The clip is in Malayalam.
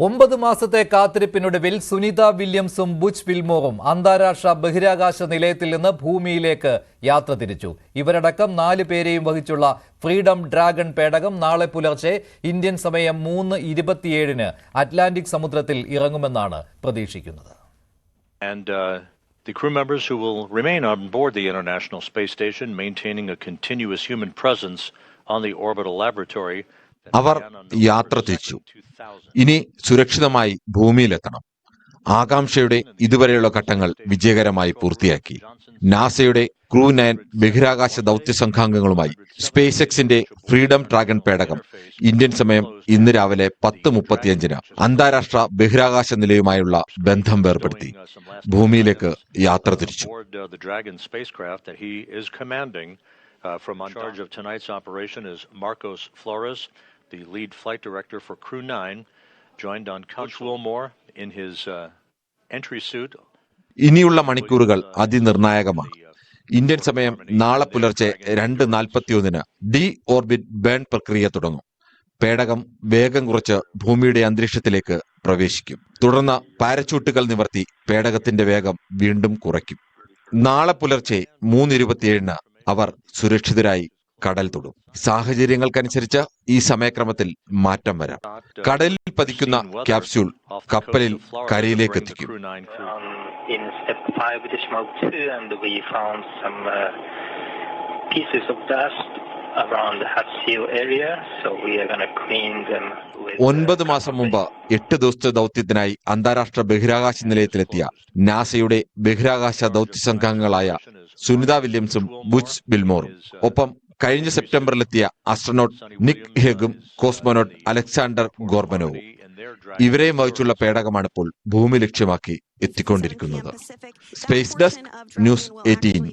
9 മാസത്തെ കാത്തിരിപ്പിനൊടുവിൽ സുനിത വില്യംസും ബുച്ച് വിൽമോറും അന്താരാഷ്ട്ര ബഹിരാകാശ നിലയത്തിൽ നിന്ന് ഭൂമിയിലേക്ക് യാത്ര തിരിച്ചു. ഇവരടക്കം 4 പേരെയും വഹിച്ചുള്ള ഫ്രീഡം ഡ്രാഗൺ പേടകം നാളെ പുലർച്ചെ ഇന്ത്യൻ സമയം 3:27 അറ്റ്ലാന്റിക് സമുദ്രത്തിൽ ഇറങ്ങുമെന്നാണ് പ്രതീക്ഷിക്കുന്നത്. The crew members who will remain on board the International Space Station, maintaining a continuous human presence on the orbital laboratory. അവർ യാത്ര തിരിച്ചു. ഇനി സുരക്ഷിതമായി ഭൂമിയിലെത്തണം. ആകാംക്ഷയുടെ ഇതുവരെയുള്ള ഘട്ടങ്ങൾ വിജയകരമായി പൂർത്തിയാക്കി. നാസയുടെ ക്രൂ 9 ബഹിരാകാശ ദൗത്യ സംഘാംഗങ്ങളുമായി സ്പേസ് എക്സിന്റെ ഫ്രീഡം ഡ്രാഗൺ പേടകം ഇന്ത്യൻ സമയം ഇന്ന് രാവിലെ 10:35 അന്താരാഷ്ട്ര ബഹിരാകാശ നിലയവുമായുള്ള ബന്ധം വേർപെടുത്തി ഭൂമിയിലേക്ക് യാത്ര തിരിച്ചു. From in charge of tonight's operation is Marcos Flores, the lead flight director for Crew 9, joined on Couch Wilmore in his entry suit. ഇനിയുള്ള മണിക്കൂറുകൾ അതിനിർണായകമാണ്. ഇന്ത്യൻ സമയം നാളെ പുലർച്ചെ 2:41 ഡി ഓർബിറ്റ് ബേൺ പ്രക്രിയ തുടങ്ങും. പേടകം വേഗം കുറച്ച് ഭൂമിയുടെ അന്തരീക്ഷത്തിലേക്ക് പ്രവേശിക്കും. തുടർന്ന് പാരച്യൂട്ടുകൾ നിവർത്തി പേടകത്തിന്റെ വേഗം വീണ്ടും കുറയ്ക്കും. നാളെ പുലർച്ചെ 3:27 അവർ സുരക്ഷിതരായി കടൽ തൊടും. സാഹചര്യങ്ങൾക്കനുസരിച്ച് ഈ സമയക്രമത്തിൽ മാറ്റം വരാം. കടലിൽ പതിക്കുന്ന ക്യാപ്സ്യൂൾ കപ്പലിൽ കരയിലേക്ക് എത്തിക്കും. ഒൻപത് മാസം മുമ്പ് 8 ദിവസത്തെ ദൗത്യത്തിനായി അന്താരാഷ്ട്ര ബഹിരാകാശ നിലയത്തിലെത്തിയ നാസയുടെ ബഹിരാകാശ ദൗത്യ സംഘാംഗങ്ങളായ സുനിത വില്യംസും ബുച്ച് വിൽമോറും ഒപ്പം കഴിഞ്ഞ സെപ്റ്റംബറിലെത്തിയ ആസ്ട്രോനോട്ട് നിക് ഹേഗും കോസ്മോനോട്ട് അലക്സാണ്ടർ ഗോർബനോവും ഇവരെയും വഹിച്ചുള്ള പേടകമാണിപ്പോൾ ഭൂമി ലക്ഷ്യമാക്കി എത്തിക്കൊണ്ടിരിക്കുന്നത്. Space desk, news 18.